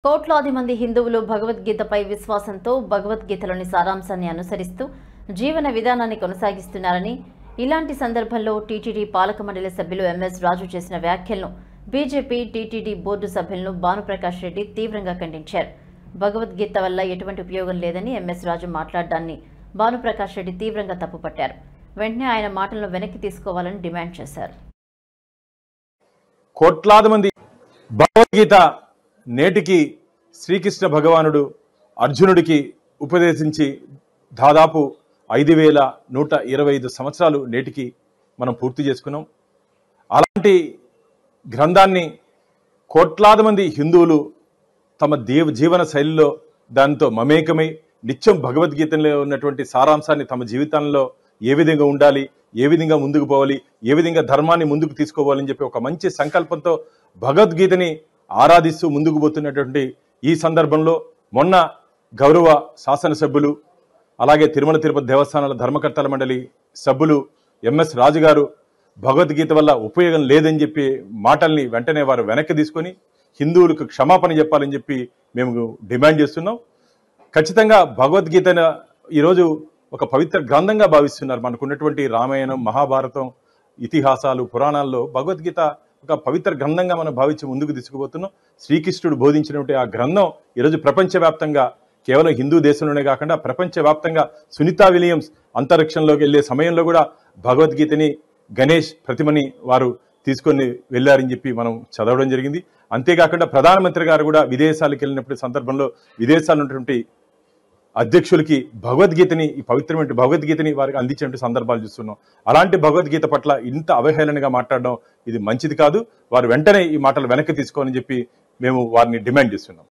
కోట్లాది మంది హిందువులు భగవద్గీతపై విశ్వాసంతో భగవద్గీతలోని సారాంశాన్ని అనుసరిస్తూ జీవన విధానాన్ని కొనసాగిస్తున్నారని, ఇలాంటి సందర్భంలో టీటీడీ పాలక మండలి సభ్యులు ఎంఎస్ రాజు చేసిన వ్యాఖ్యలను బీజేపీ టీటీడీ బోర్డు సభ్యులను భానుప్రకాష్ రెడ్డి తీవ్రంగా ఖండించారు. భగవద్గీత వల్ల ఎటువంటి ఉపయోగం లేదని ఎంఎస్ రాజు మాట్లాడడాన్ని భానుప్రకాష్ రెడ్డి తీవ్రంగా తప్పుపట్టారు. వెంటనే ఆయన మాటలను వెనక్కి తీసుకోవాలని డిమాండ్ చేశారు. కోట్లాది మంది భగవద్గీత నేటికి శ్రీకృష్ణ భగవానుడు అర్జునుడికి ఉపదేశించి దాదాపు 5125 సంవత్సరాలు నేటికి మనం పూర్తి చేసుకున్నాం. అలాంటి గ్రంథాన్ని కోట్లాది మంది హిందువులు తమ జీవన శైలిలో దానితో మమేకమై నిత్యం భగవద్గీతలో ఉన్నటువంటి సారాంశాన్ని తమ జీవితంలో ఏ విధంగా ఉండాలి, ఏ విధంగా ముందుకు పోవాలి, ఏ విధంగా ధర్మాన్ని ముందుకు తీసుకోవాలని చెప్పి ఒక మంచి సంకల్పంతో భగవద్గీతని ఆరాధిస్తూ ముందుకు పోతున్నటువంటి ఈ సందర్భంలో మొన్న గౌరవ శాసనసభ్యులు అలాగే తిరుమల తిరుపతి దేవస్థానాల ధర్మకర్తల మండలి సభ్యులు ఎంఎస్ రాజు గారు భగవద్గీత వల్ల ఉపయోగం లేదని చెప్పి మాటల్ని వెంటనే వారు వెనక్కి తీసుకొని హిందువులకు క్షమాపణ చెప్పాలని చెప్పి మేము డిమాండ్ చేస్తున్నాం. ఖచ్చితంగా భగవద్గీతను ఈరోజు ఒక పవిత్ర గ్రంథంగా భావిస్తున్నారు. మనకున్నటువంటి రామాయణం, మహాభారతం, ఇతిహాసాలు, పురాణాల్లో భగవద్గీత ఒక పవిత్ర గ్రంథంగా మనం భావించి ముందుకు తీసుకుపోతున్నాం. శ్రీకృష్ణుడు బోధించినటువంటి ఆ గ్రంథం ఈరోజు ప్రపంచవ్యాప్తంగా కేవలం హిందూ దేశంలోనే కాకుండా ప్రపంచవ్యాప్తంగా సునీతా విలియమ్స్ అంతరిక్షంలోకి వెళ్లే సమయంలో కూడా భగవద్గీతని గణేష్ ప్రతిమని వారు తీసుకొని వెళ్ళారని చెప్పి మనం చదవడం జరిగింది. అంతేకాకుండా ప్రధానమంత్రి గారు కూడా విదేశాలకు వెళ్ళినప్పుడు సందర్భంలో విదేశాల్లో ఉన్నటువంటి అధ్యక్షులకి భగవద్గీతని, ఈ పవిత్రమైన భగవద్గీతని వారికి అందించినటువంటి సందర్భాలు చూస్తున్నాం. అలాంటి భగవద్గీత పట్ల ఇంత అవహేళనగా మాట్లాడడం ఇది మంచిది కాదు. వారు వెంటనే ఈ మాటలు వెనక్కి తీసుకోవాలని చెప్పి మేము వారిని డిమాండ్ చేస్తున్నాం.